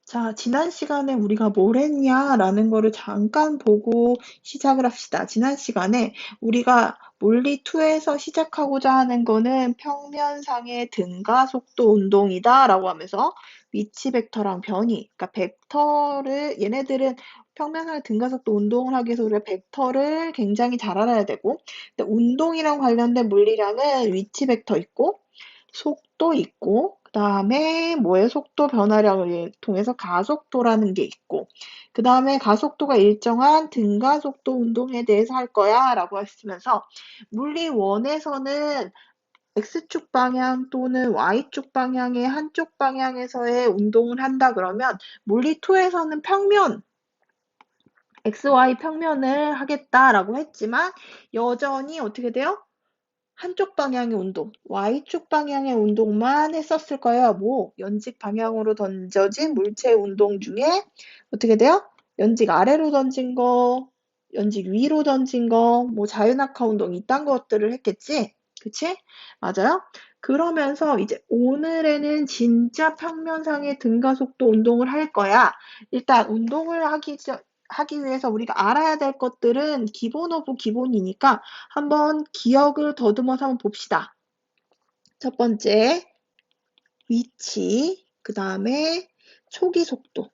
자, 지난 시간에 우리가 뭘 했냐라는 거를 잠깐 보고 시작을 합시다. 지난 시간에 우리가 물리2에서 시작하고자 하는 거는 평면상의 등가 속도 운동이다라고 하면서 위치 벡터랑 변이, 그러니까 벡터를 얘네들은 평면상의 등가 속도 운동을 하기 위해서 우리가 벡터를 굉장히 잘 알아야 되고, 근데 운동이랑 관련된 물리량은 위치 벡터 있고 속도 있고, 그 다음에 뭐의 속도 변화량을 통해서 가속도라는 게 있고, 그 다음에 가속도가 일정한 등가속도 운동에 대해서 할 거야 라고 했으면서, 물리 1에서는 X축 방향 또는 Y축 방향의 한쪽 방향에서의 운동을 한다 그러면, 물리 2에서는 평면, XY 평면을 하겠다라고 했지만, 여전히 어떻게 돼요? 한쪽 방향의 운동, Y축 방향의 운동만 했었을 거예요. 뭐 연직 방향으로 던져진 물체 운동 중에 어떻게 돼요? 연직 아래로 던진 거, 연직 위로 던진 거, 뭐 자유낙하 운동 이딴 것들을 했겠지? 그치? 맞아요? 그러면서 이제 오늘에는 진짜 평면상의 등가속도 운동을 할 거야. 일단 운동을 하기 위해서 우리가 알아야 될 것들은 기본 오브 기본이니까 한번 기억을 더듬어서 한번 봅시다. 첫 번째, 위치, 그 다음에 초기 속도, 그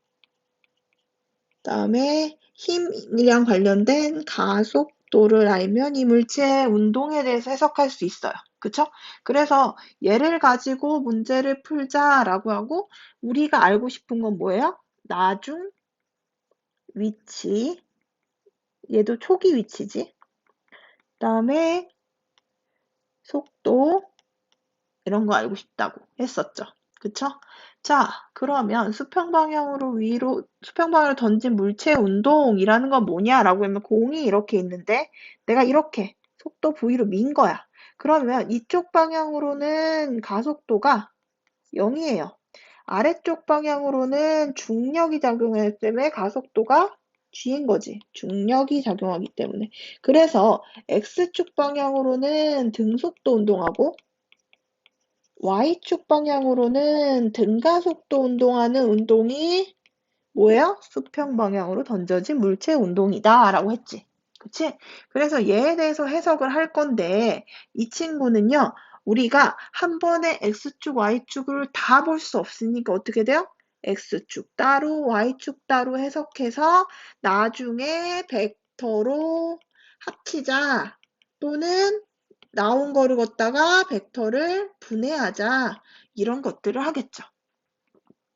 다음에 힘이랑 관련된 가속도를 알면 이 물체의 운동에 대해서 해석할 수 있어요. 그쵸? 그래서 얘를 가지고 문제를 풀자라고 하고 우리가 알고 싶은 건 뭐예요? 나중 위치, 얘도 초기 위치지. 그 다음에 속도, 이런 거 알고 싶다고 했었죠. 그쵸? 자, 그러면 수평 방향으로 던진 물체 운동이라는 건 뭐냐라고 하면 공이 이렇게 있는데 내가 이렇게 속도 V로 민 거야. 그러면 이쪽 방향으로는 가속도가 0이에요. 아래쪽 방향으로는 중력이 작용하기 때문에 가속도가 G인 거지. 중력이 작용하기 때문에. 그래서 X축 방향으로는 등속도 운동하고 Y축 방향으로는 등가속도 운동하는 운동이 뭐예요? 수평 방향으로 던져진 물체 운동이다 라고 했지. 그치? 그래서 얘에 대해서 해석을 할 건데 이 친구는요. 우리가 한 번에 X축, Y축을 다 볼 수 없으니까 어떻게 돼요? X축 따로, Y축 따로 해석해서 나중에 벡터로 합치자 또는 나온 거를 갖다가 벡터를 분해하자 이런 것들을 하겠죠.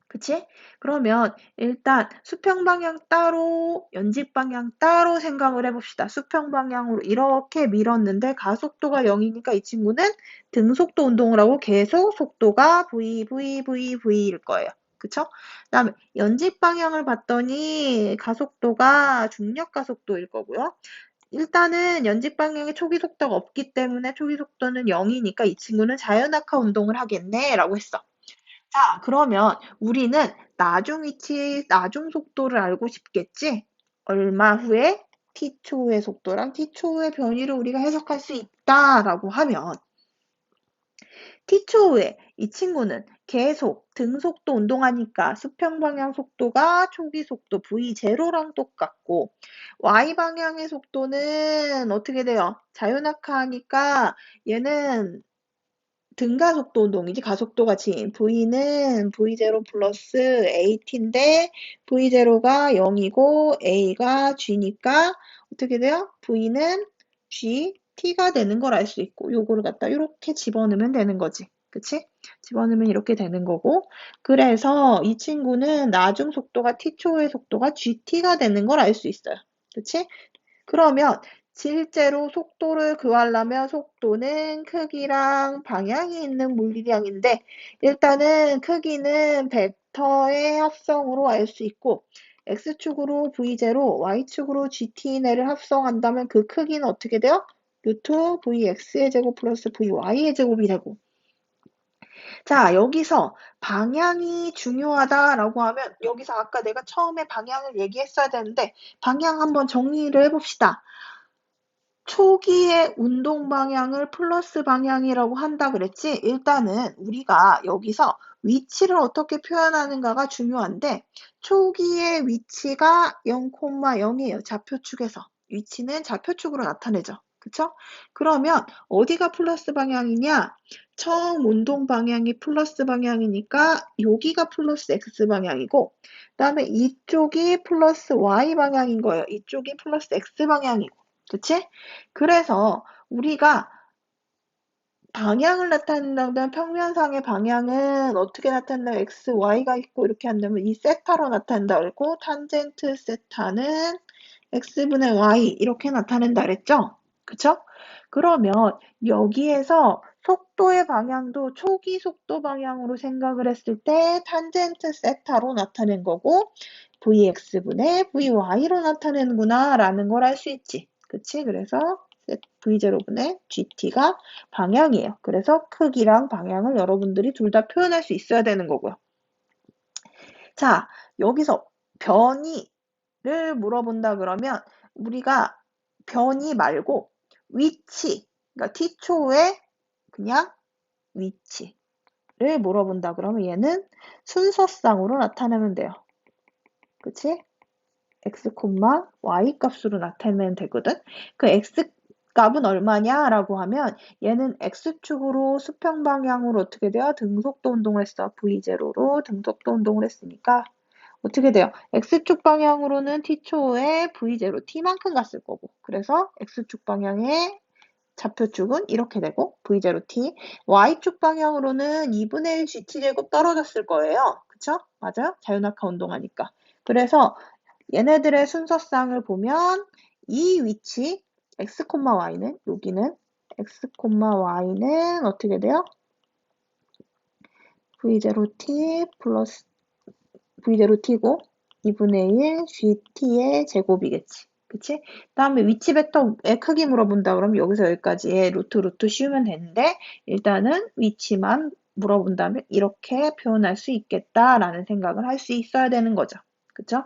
그치? 그러면 일단 수평 방향 따로, 연직 방향 따로 생각을 해봅시다. 수평 방향으로 이렇게 밀었는데 가속도가 0이니까 이 친구는 등속도 운동을 하고 계속 속도가 V일 거예요. 그쵸? 그다음에 연직 방향을 봤더니 가속도가 중력 가속도일 거고요. 일단은 연직 방향에 초기 속도가 없기 때문에 초기 속도는 0이니까 이 친구는 자연낙하 운동을 하겠네 라고 했어. 자, 그러면 우리는 나중 위치, 나중 속도를 알고 싶겠지? 얼마 후에 t초 후의 속도랑 t초 후의 변이를 우리가 해석할 수 있다라고 하면 t초 후에 이 친구는 계속 등속도 운동하니까 수평 방향 속도가 초기 속도 v0랑 똑같고 y 방향의 속도는 어떻게 돼요? 자유낙하하니까 얘는 등가속도 운동이지 가속도가 G인 V는 V0 플러스 AT인데 V0가 0이고 A가 G니까 어떻게 돼요? V는 GT가 되는 걸 알 수 있고 요거를 갖다 이렇게 집어넣으면 되는 거지. 그치? 집어넣으면 이렇게 되는 거고 그래서 이 친구는 나중 속도가 T초의 속도가 GT가 되는 걸 알 수 있어요. 그치? 그러면 실제로 속도를 구하려면 속도는 크기랑 방향이 있는 물리량인데 일단은 크기는 벡터의 합성으로 알 수 있고 X축으로 V0, Y축으로 GT내를 합성한다면 그 크기는 어떻게 돼요? 루트 VX의 제곱 플러스 VY의 제곱이 되고 자, 여기서 방향이 중요하다라고 하면 여기서 아까 내가 처음에 방향을 얘기했어야 되는데 방향 한번 정리를 해봅시다. 초기의 운동 방향을 플러스 방향이라고 한다 그랬지? 일단은 우리가 여기서 위치를 어떻게 표현하는가가 중요한데 초기의 위치가 0,0이에요. 좌표축에서. 위치는 좌표축으로 나타내죠. 그쵸? 그러면 어디가 플러스 방향이냐? 처음 운동 방향이 플러스 방향이니까 여기가 플러스 X 방향이고 그다음에 이쪽이 플러스 Y 방향인 거예요. 이쪽이 플러스 X 방향이고. 그치? 그래서 우리가 방향을 나타낸다면 평면상의 방향은 어떻게 나타낸다? X, Y가 있고 이렇게 한다면 이 세타로 나타낸다 그랬고 탄젠트 세타는 X분의 Y 이렇게 나타낸다 그랬죠? 그쵸? 그러면 여기에서 속도의 방향도 초기 속도 방향으로 생각을 했을 때 탄젠트 세타로 나타낸 거고 Vx분의 Vy로 나타내는구나 라는 걸 알 수 있지. 그치? 그래서 V0분의 GT가 방향이에요. 그래서 크기랑 방향을 여러분들이 둘 다 표현할 수 있어야 되는 거고요. 자, 여기서 변이를 물어본다 그러면 우리가 변이 말고 위치, 그러니까 t초의 그냥 위치를 물어본다 그러면 얘는 순서상으로 나타내면 돼요. 그치? x, y 값으로 나타내면 되거든. 그 x 값은 얼마냐 라고 하면 얘는 x축으로 수평 방향으로 어떻게 돼요? 등속도 운동을 했어. v0로 등속도 운동을 했으니까 어떻게 돼요? x축 방향으로는 t초에 v0 t만큼 갔을 거고 그래서 x축 방향의 좌표축은 이렇게 되고 v0t y축 방향으로는 2분의 1 gt제곱 떨어졌을 거예요. 그쵸? 맞아요? 자유낙하 운동하니까. 그래서 얘네들의 순서상을 보면 이 위치 x, y는 여기는 x, y는 어떻게 돼요? v0t 플러스 v0t고 2분의 1 gt의 제곱이겠지. 그치? 다음에 위치 벡터의 크기 물어본다 그러면 여기서 여기까지의 루트 씌우면 되는데 일단은 위치만 물어본다면 이렇게 표현할 수 있겠다라는 생각을 할 수 있어야 되는 거죠. 그쵸?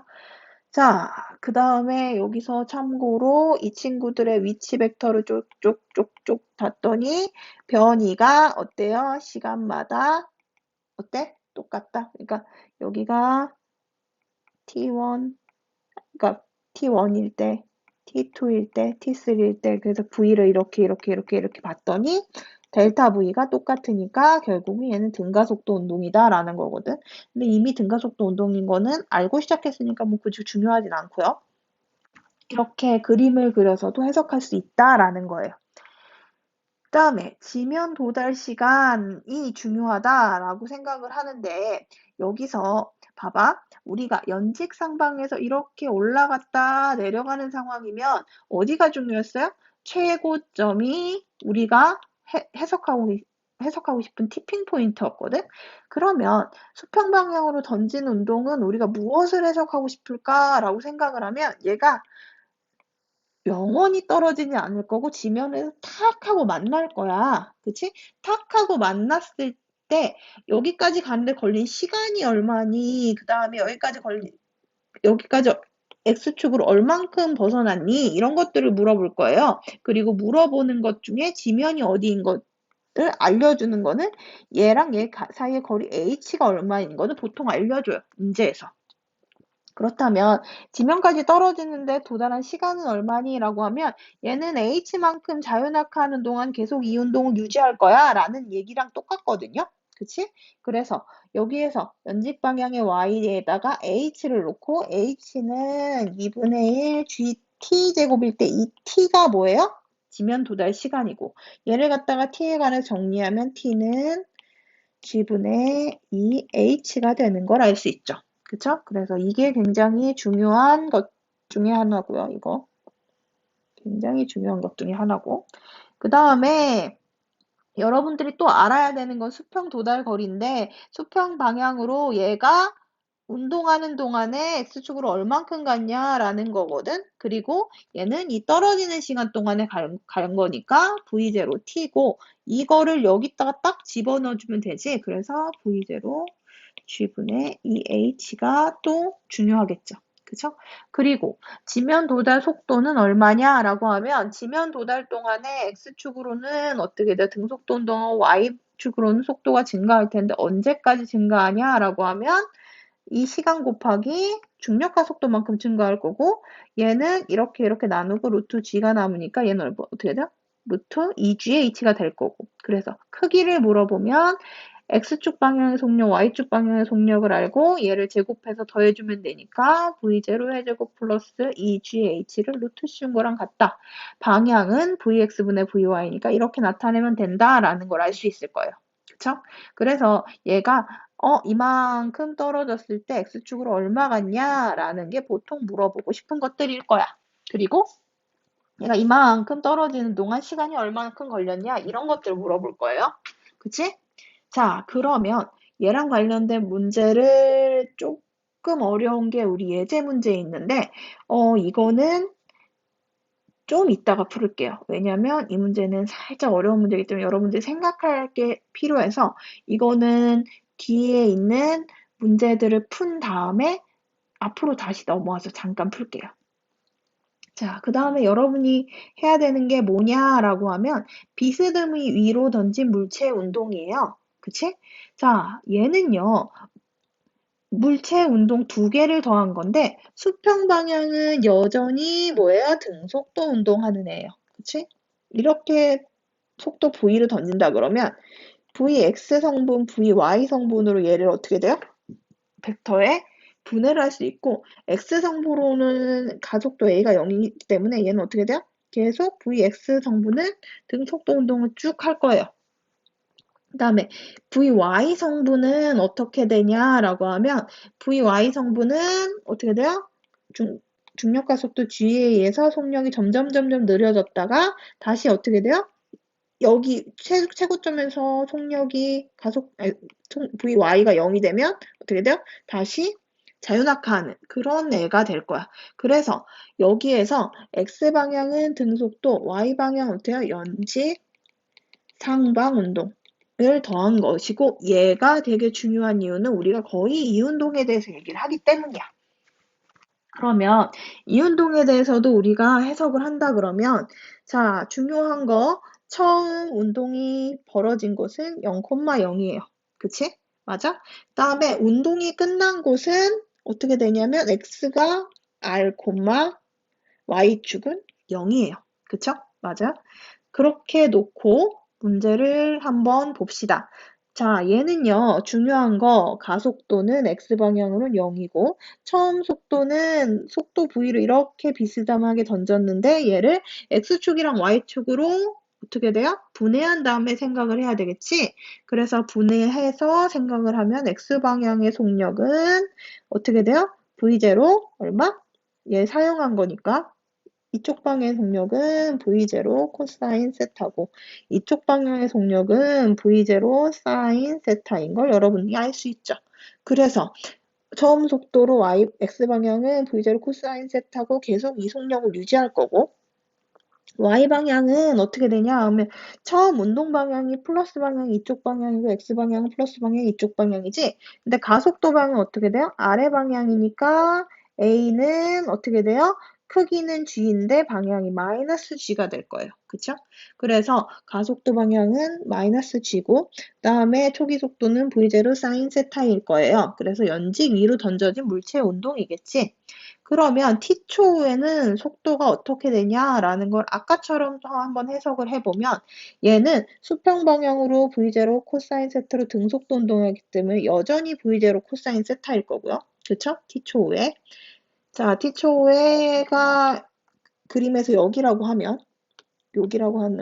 자, 그 다음에 여기서 참고로 이 친구들의 위치 벡터를 쪽쪽쪽쪽 닫더니 변이가 어때요? 시간마다 어때? 똑같다. 그러니까 여기가 T1, 그러니까 T1일 때, T2일 때, T3일 때 그래서 V를 이렇게 봤더니 델타 V가 똑같으니까 결국은 얘는 등가속도 운동이다라는 거거든. 근데 이미 등가속도 운동인 거는 알고 시작했으니까 뭐 그렇게 중요하진 않고요. 이렇게 그림을 그려서도 해석할 수 있다라는 거예요. 그 다음에 지면 도달 시간이 중요하다라고 생각을 하는데 여기서 봐봐. 우리가 연직상방에서 이렇게 올라갔다 내려가는 상황이면 어디가 중요했어요? 최고점이 우리가 해석하고 싶은 티핑 포인트였거든. 그러면 수평 방향으로 던진 운동은 우리가 무엇을 해석하고 싶을까라고 생각을 하면 얘가 영원히 떨어지지 않을 거고 지면에서 탁 하고 만날 거야. 그치? 탁 하고 만났을 때 여기까지 가는데 걸린 시간이 얼마니? 그 다음에 여기까지 X축으로 얼만큼 벗어났니? 이런 것들을 물어볼 거예요. 그리고 물어보는 것 중에 지면이 어디인 것을 알려주는 거는 얘랑 얘 사이의 거리 H가 얼마인 거는 보통 알려줘요. 문제에서. 그렇다면 지면까지 떨어지는데 도달한 시간은 얼마니? 라고 하면 얘는 H만큼 자유낙하하는 동안 계속 이 운동을 유지할 거야 라는 얘기랑 똑같거든요. 그치? 그래서 여기에서 연직 방향의 Y에다가 H를 놓고 H는 2분의 1 GT제곱일 때 이 T가 뭐예요? 지면 도달 시간이고 얘를 갖다가 T에 관해 정리하면 T는 G분의 2H가 되는 걸 알 수 있죠. 그쵸? 그래서 이게 굉장히 중요한 것 중에 하나고요. 이거 굉장히 중요한 것 중에 하나고 그 다음에 여러분들이 또 알아야 되는 건 수평 도달 거리인데 수평 방향으로 얘가 운동하는 동안에 X축으로 얼만큼 갔냐라는 거거든. 그리고 얘는 이 떨어지는 시간 동안에 간 거니까 V0 T고 이거를 여기다가 딱 집어넣어주면 되지. 그래서 V0 G분의 2H가 또 중요하겠죠. 그쵸? 그리고 지면 도달 속도는 얼마냐라고 하면 지면 도달 동안에 X축으로는 어떻게 돼? 등속도 운동은 X축으로는 속도가 증가할 텐데 언제까지 증가하냐라고 하면 이 시간 곱하기 중력과 속도만큼 증가할 거고 얘는 이렇게 나누고 루트 g가 남으니까 얘는 어떻게 돼요? 루트 2GH가 될 거고 그래서 크기를 물어보면 X축 방향의 속력, Y축 방향의 속력을 알고 얘를 제곱해서 더해주면 되니까 V0의 제곱 플러스 2GH를 루트 씌운 거랑 같다. 방향은 VX분의 VY니까 이렇게 나타내면 된다라는 걸 알 수 있을 거예요. 그쵸? 그래서 얘가 이만큼 떨어졌을 때 X축으로 얼마 같냐라는 게 보통 물어보고 싶은 것들일 거야. 그리고 얘가 이만큼 떨어지는 동안 시간이 얼마만큼 걸렸냐 이런 것들 물어볼 거예요. 그치? 자, 그러면 얘랑 관련된 문제를 조금 어려운 게 우리 예제 문제에 있는데 이거는 좀 이따가 풀을게요. 왜냐면 이 문제는 살짝 어려운 문제이기 때문에 여러분들이 생각할 게 필요해서 이거는 뒤에 있는 문제들을 푼 다음에 앞으로 다시 넘어와서 잠깐 풀게요. 자, 그 다음에 여러분이 해야 되는 게 뭐냐라고 하면 비스듬히 위로 던진 물체 운동이에요. 그치? 자, 얘는요. 물체 운동 2개를 더한 건데 수평 방향은 여전히 뭐예요? 등속도 운동하는 애예요. 그치? 이렇게 속도 V를 던진다 그러면 Vx 성분, Vy 성분으로 얘를 어떻게 돼요? 벡터에 분해를 할 수 있고 x 성분으로는 가속도 a가 0이기 때문에 얘는 어떻게 돼요? 계속 Vx 성분은 등속도 운동을 쭉 할 거예요. 그 다음에 Vy 성분은 어떻게 되냐라고 하면 Vy 성분은 어떻게 돼요? 중력과 속도 g에 의해서 속력이 점점 느려졌다가 다시 어떻게 돼요? 여기 최고점에서 속력이 Vy가 0이 되면 어떻게 돼요? 다시 자유낙하하는 그런 애가 될 거야. 그래서 여기에서 X방향은 등속도, Y방향은 어때요? 연직 상방 운동을 더한 것이고 얘가 되게 중요한 이유는 우리가 거의 이 운동에 대해서 얘기를 하기 때문이야. 그러면 이 운동에 대해서도 우리가 해석을 한다 그러면 자, 중요한 거 처음 운동이 벌어진 곳은 0,0이에요. 그치? 맞아? 그 다음에 운동이 끝난 곳은 어떻게 되냐면 x가 r, y축은 0이에요. 그쵸? 맞아? 그렇게 놓고 문제를 한번 봅시다. 자, 얘는요, 중요한 거, 가속도는 x방향으로는 0이고, 처음 속도는 속도 v를 이렇게 비스듬하게 던졌는데, 얘를 x축이랑 y축으로 어떻게 돼요? 분해한 다음에 생각을 해야 되겠지? 그래서 분해해서 생각을 하면 x방향의 속력은 어떻게 돼요? v0 얼마? 얘 사용한 거니까 이쪽 방향의 속력은 V0 코사인 세타고 이쪽 방향의 속력은 V0 사인 세타인 걸 여러분이 알 수 있죠. 그래서 처음 속도로 X방향은 V0 코사인 세타고 계속 이 속력을 유지할 거고 Y방향은 어떻게 되냐 하면 처음 운동 방향이 플러스 방향이 이쪽 방향이고 X방향은 플러스 방향이 이쪽 방향이지 근데 가속도 방향은 어떻게 돼요? 아래 방향이니까 A는 어떻게 돼요? 크기는 G인데 방향이 마이너스 G가 될 거예요. 그쵸? 그래서 가속도 방향은 마이너스 G고 그 다음에 초기 속도는 V0 사인 세타일 거예요. 그래서 연직 위로 던져진 물체 운동이겠지. 그러면 t초 후에는 속도가 어떻게 되냐라는 걸 아까처럼 한번 해석을 해보면 얘는 수평 방향으로 V0 코사인 세타로 등속도 운동하기 때문에 여전히 V0 코사인 세타일 거고요. 그쵸? t초 후에. 자, t초 후에가 그림에서 여기라고 하면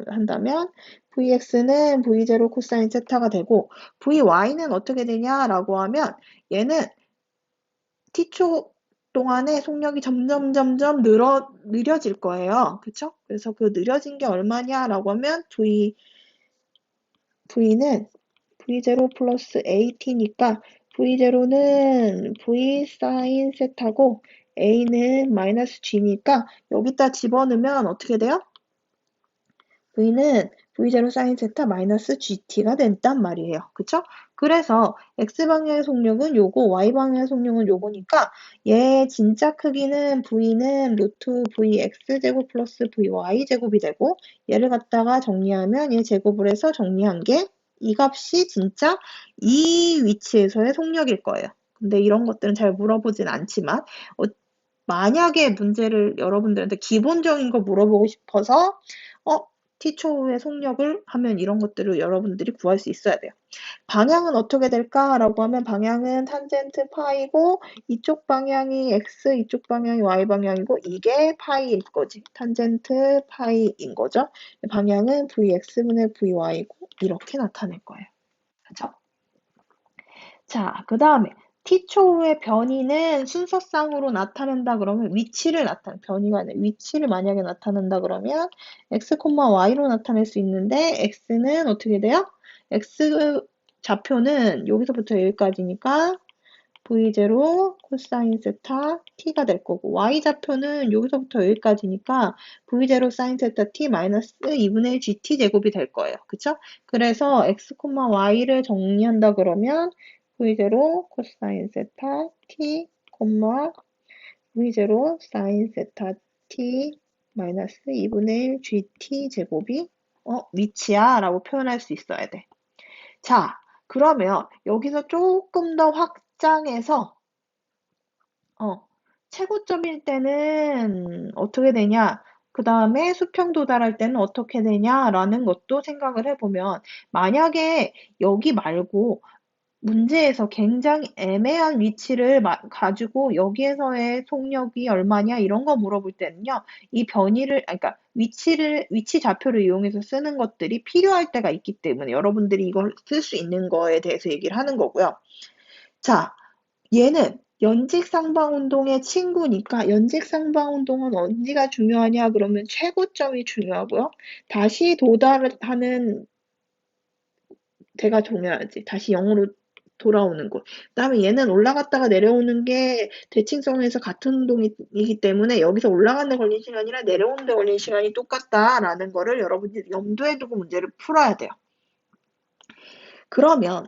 한다면 Vx는 V0 코사인 세타가 되고 Vy는 어떻게 되냐라고 하면 얘는 t초 동안에 속력이 점점 느려질 거예요. 그쵸? 그래서 그 느려진 게 얼마냐라고 하면 V는 V0 플러스 AT니까 V0는 V 사인 세타고 A는 마이너스 G니까 여기다 집어넣으면 어떻게 돼요? V는 V0 사인 세타 마이너스 GT가 된단 말이에요. 그쵸? 그래서 X방향의 속력은 요거, Y방향의 속력은 요거니까 얘 진짜 크기는 V는 루트 VX제곱 플러스 VY제곱이 되고 얘를 갖다가 정리하면 얘 제곱을 해서 정리한 게 이 값이 진짜 이 위치에서의 속력일 거예요. 근데 이런 것들은 잘 물어보진 않지만 만약에 문제를 여러분들한테 기본적인 거 물어보고 싶어서 t초의 속력을 하면 이런 것들을 여러분들이 구할 수 있어야 돼요. 방향은 어떻게 될까라고 하면 방향은 탄젠트 파이고 이쪽 방향이 x, 이쪽 방향이 y 방향이고 이게 파이일 거지. 탄젠트 파이인 거죠. 방향은 vx분의 vy고 이렇게 나타낼 거예요. 그죠? 자, 그 다음에 t초 후의 변이는 순서상으로 나타낸다 그러면 변이가 아니라 위치를 만약에 나타낸다 그러면 x, y로 나타낼 수 있는데 x는 어떻게 돼요? x 좌표는 여기서부터 여기까지니까 v0 코사인 세타 t가 될 거고 y 좌표는 여기서부터 여기까지니까 v0 사인 세타 t 마이너스 2분의 1 gt 제곱이 될 거예요. 그쵸? 그래서 x, y를 정리한다 그러면 v0 코사인 세타 t, v0 사인 세타 t 마이너스 2분의 1 gt 제곱이 위치야 라고 표현할 수 있어야 돼. 자, 그러면 여기서 조금 더 확장해서 최고점일 때는 어떻게 되냐, 그 다음에 수평 도달할 때는 어떻게 되냐라는 것도 생각을 해보면 만약에 여기 말고 문제에서 굉장히 애매한 위치를 가지고 여기에서의 속력이 얼마냐 이런 거 물어볼 때는요. 이 변이를 그러니까 위치 좌표를 이용해서 쓰는 것들이 필요할 때가 있기 때문에 여러분들이 이걸 쓸 수 있는 거에 대해서 얘기를 하는 거고요. 자, 얘는 연직상방운동의 친구니까 연직상방운동은 언제가 중요하냐 그러면 최고점이 중요하고요. 다시 도달하는 데가 중요하지. 다시 0으로 돌아오는 곳. 그 다음에 얘는 올라갔다가 내려오는 게 대칭성에서 같은 운동이기 때문에 여기서 올라가는 데 걸린 시간이랑 내려오는 데 걸린 시간이 똑같다라는 거를 여러분들이 염두에 두고 문제를 풀어야 돼요. 그러면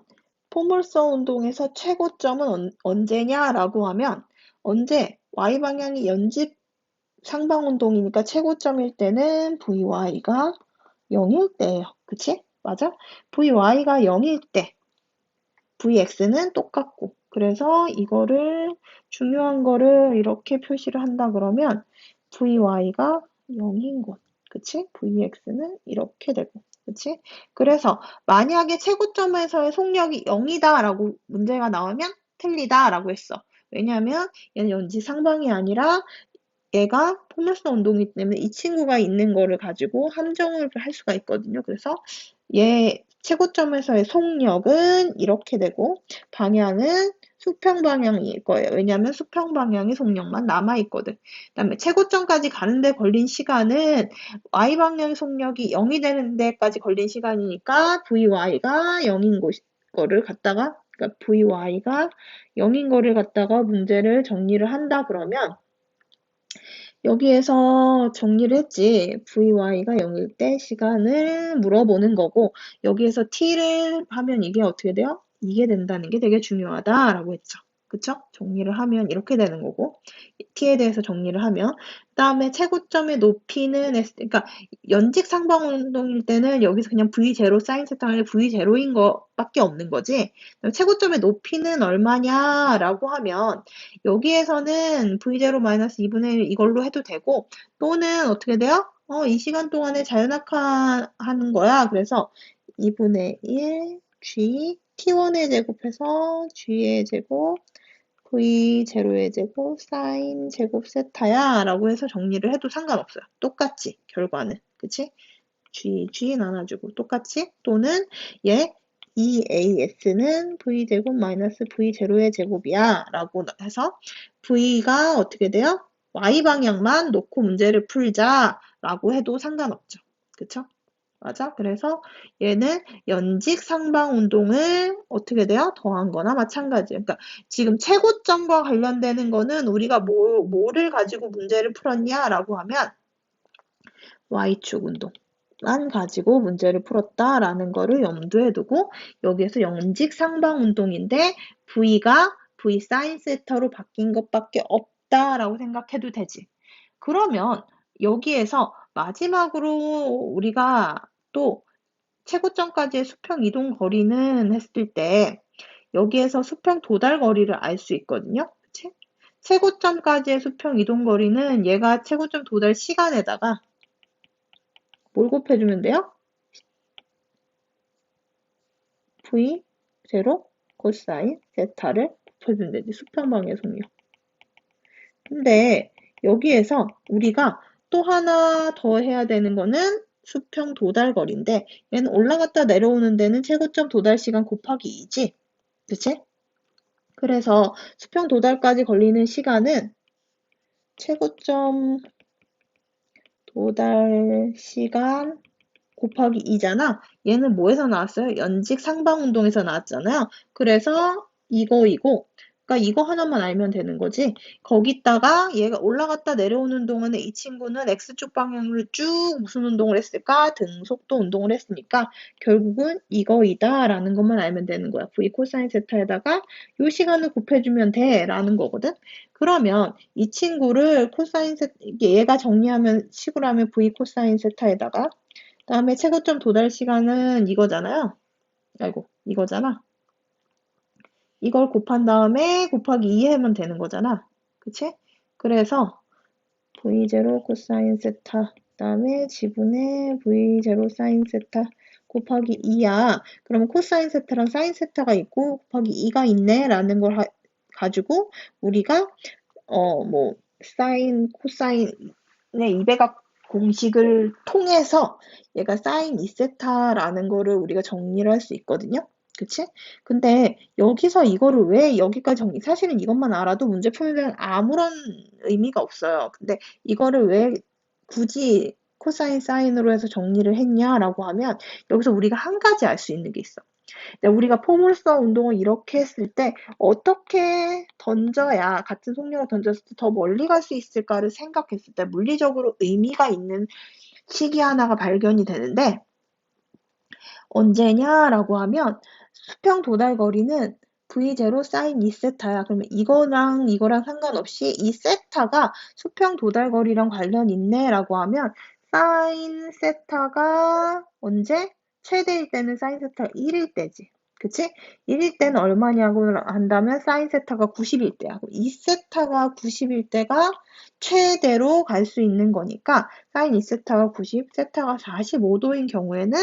포물선 운동에서 최고점은 언제냐라고 하면 언제 y방향이 연집 상방 운동이니까 최고점일 때는 vy가 0일 때예요. 그치? 맞아? vy가 0일 때 vx는 똑같고 그래서 이거를 중요한 거를 이렇게 표시를 한다 그러면 vy가 0인 곳 그치? vx는 이렇게 되고 그치? 그래서 만약에 최고점에서의 속력이 0이다 라고 문제가 나오면 틀리다 라고 했어. 왜냐하면 얘는 연지 상방이 아니라 얘가 포물선 운동이기 때문에 이 친구가 있는 거를 가지고 함정을 할 수가 있거든요. 그래서 얘 최고점에서의 속력은 이렇게 되고 방향은 수평 방향일 거예요. 왜냐하면 수평 방향의 속력만 남아있거든. 그 다음에 최고점까지 가는데 걸린 시간은 y방향의 속력이 0이 되는 데까지 걸린 시간이니까 vy가 0인 거를 갖다가 그러니까 vy가 0인 거를 갖다가 문제를 정리를 한다 그러면 여기에서 정리를 했지. vy가 0일 때 시간을 물어보는 거고 여기에서 t를 하면 이게 어떻게 돼요? 이게 된다는 게 되게 중요하다라고 했죠. 그쵸? 정리를 하면 이렇게 되는 거고 t에 대해서 정리를 하면 그 다음에 최고점의 높이는 그러니까 연직 상방 운동일 때는 여기서 그냥 v0 사인 세타 하면 v0인 거밖에 없는 거지. 최고점의 높이는 얼마냐라고 하면 여기에서는 v0 마이너스 2분의 1 이걸로 해도 되고 또는 어떻게 돼요? 이 시간 동안에 자연학화 하는 거야. 그래서 2분의 1 g t1의 제곱해서 g의 제곱 v0의 제곱 사인 제곱 세타야 라고 해서 정리를 해도 상관없어요. 똑같지 결과는. 그치? g 나눠주고 똑같이 또는 얘 EAS는 V제곱 마이너스 V0의 제곱이야 라고 해서 V가 어떻게 돼요? Y방향만 놓고 문제를 풀자 라고 해도 상관없죠. 그쵸? 맞아? 그래서 얘는 연직 상방 운동을 어떻게 돼요? 더한 거나 마찬가지. 그러니까 지금 최고점과 관련되는 거는 우리가 뭐를 가지고 문제를 풀었냐라고 하면 Y축 운동. 만 가지고 문제를 풀었다라는 거를 염두에 두고 여기에서 연직 상방 운동인데 V가 V 사인 세타로 바뀐 것밖에 없다라고 생각해도 되지. 그러면 여기에서 마지막으로 우리가 또 최고점까지의 수평 이동 거리는 했을 때 여기에서 수평 도달 거리를 알 수 있거든요. 그치? 최고점까지의 수평 이동 거리는 얘가 최고점 도달 시간에다가 뭘 곱해주면 돼요? V 제로 코사인 세타를 곱해주면 되지. 수평방의 속력. 근데 여기에서 우리가 또 하나 더 해야 되는 거는 수평 도달 거리인데 얘는 올라갔다 내려오는 데는 최고점 도달 시간 곱하기 2지. 그치? 그래서 수평 도달까지 걸리는 시간은 최고점 도달 시간 곱하기 2잖아. 얘는 뭐에서 나왔어요? 연직 상방 운동에서 나왔잖아요. 그래서 이거이고, 그러니까 이거 하나만 알면 되는 거지. 거기다가 얘가 올라갔다 내려오는 동안에 이 친구는 X축 방향으로 쭉 무슨 운동을 했을까? 등속도 운동을 했으니까 결국은 이거이다 라는 것만 알면 되는 거야. V 코사인 세타에다가 요 시간을 곱해주면 돼 라는 거거든. 그러면 이 친구를 코사인 세타, 얘가 정리하면 식으로 하면 V 코사인 세타에다가 다음에 최고점 도달 시간은 이거잖아요. 아이고, 이거잖아. 이걸 곱한 다음에 곱하기 2 하면 되는 거잖아. 그치? 그래서 V0 코사인 세타 그다음에 지분의 V0 사인 세타 곱하기 2야. 그러면 코사인 세타랑 사인 세타가 있고 곱하기 2가 있네 라는 걸 가지고 우리가 뭐 사인 코사인의 2배각 공식을 통해서 얘가 사인 2세타라는 거를 우리가 정리를 할 수 있거든요. 그치? 근데 여기서 이거를 왜 여기까지 사실은 이것만 알아도 문제 풀면 아무런 의미가 없어요. 근데 이거를 왜 굳이 코사인 사인으로 해서 정리를 했냐라고 하면 여기서 우리가 한 가지 알 수 있는 게 있어. 우리가 포물선 운동을 이렇게 했을 때 어떻게 던져야 같은 속력을 던졌을 때 더 멀리 갈 수 있을까를 생각했을 때 물리적으로 의미가 있는 식이 하나가 발견이 되는데 언제냐라고 하면 수평 도달 거리는 V0 사인 2세타야. 그러면 이거랑 상관없이 이 세타가 수평 도달 거리랑 관련 있네라고 하면 사인 세타가 언제? 최대일 때는 사인 세타가 1일 때지. 그치? 1일 때는 얼마냐고 한다면 사인 세타가 90일 때야. 2세타가 90일 때가 최대로 갈 수 있는 거니까 사인 2세타가 90, 세타가 45도인 경우에는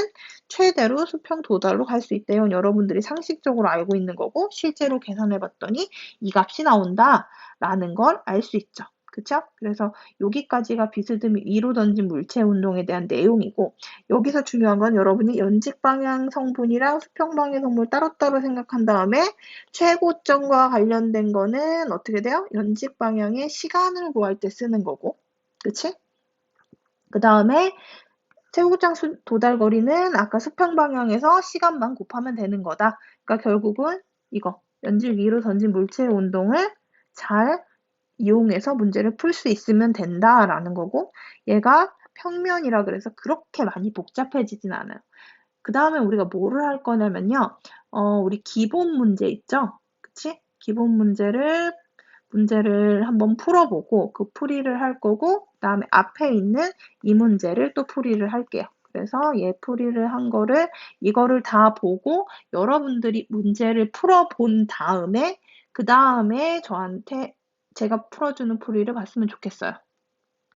최대로 수평 도달로 갈 수 있대요. 여러분들이 상식적으로 알고 있는 거고 실제로 계산해 봤더니 이 값이 나온다라는 걸 알 수 있죠. 그쵸? 그래서 여기까지가 비스듬히 위로 던진 물체 운동에 대한 내용이고 여기서 중요한 건 여러분이 연직 방향 성분이랑 수평 방향 성분을 따로따로 생각한 다음에 최고점과 관련된 거는 어떻게 돼요? 연직 방향의 시간을 구할 때 쓰는 거고 그치? 그 다음에 최고점 도달 거리는 아까 수평 방향에서 시간만 곱하면 되는 거다. 그러니까 결국은 이거 연질 위로 던진 물체 운동을 잘 이용해서 문제를 풀 수 있으면 된다라는 거고 얘가 평면이라 그래서 그렇게 많이 복잡해지진 않아요. 그 다음에 우리가 뭐를 할 거냐면요. 우리 기본 문제 있죠? 그치? 기본 문제를 한번 풀어보고 그 풀이를 할 거고 그 다음에 앞에 있는 이 문제를 또 풀이를 할게요. 그래서 얘 풀이를 한 거를 이거를 다 보고 여러분들이 문제를 풀어본 다음에 그 다음에 저한테 제가 풀어주는 풀이를 봤으면 좋겠어요.